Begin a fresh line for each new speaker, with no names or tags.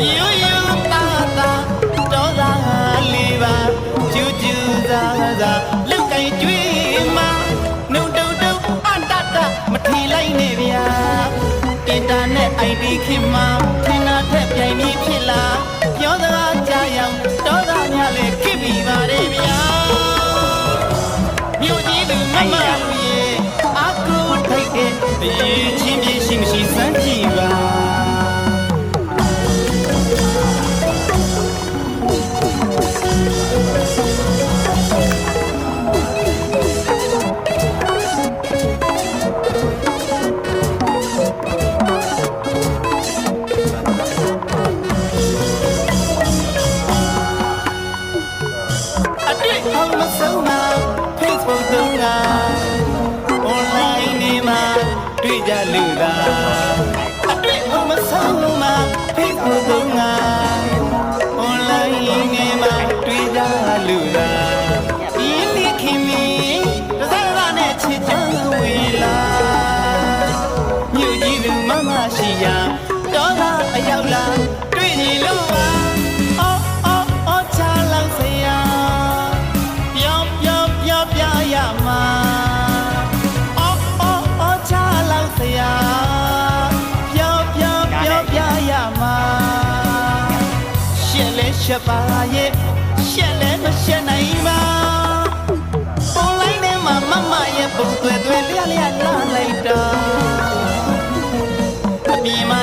ယူယူတာတာတော်သာလေးပါကျူးကျူးသာသာလောက်ကင်ကျွေးမှာနှုတ်တုတ်တုတ်အတတမထီလိုက်နဲ့ဗျာအင်တာနက် ID ခေတ်မှာထင်တာထက်ပြိုင်ပြီးဖြစ်လာပြောစကားကြားရောက်တော်သာများလဲခစ်ပြီးပါတယ်ဗျာမြို့ကြီးသူမမလူရဲ့အကူထိုက်တဲ့အရေးချင်းပြရှိမရှိစမ်းကြည့်ပါFacebook တုန်းက online နေမှာတွေ့ကြလူသာအတွေ့အမဆုံးလုံးမှာ Facebook တုန်းက online နေမှာတွေ့ကြလူသာဒီလိခင်မီတစ်စရနဲ့ချစ်ချမ်းဝေလာမြို့ကြီးသူမမရှိရာတော်သာအရောက်လာတွေ့နေလို့ပါအော်ချလောက်စရာရမှာအော်ချလောက်စရာပြောပြရမှာရှက်လဲရှက်ပါရဲ့ရှက်လဲမရှက်နိုင်ပါပုံလိုက်ထဲမှာမရဲ့ပုံသွဲသွဲလျက်လာလိုက်တာအပြင်မှာ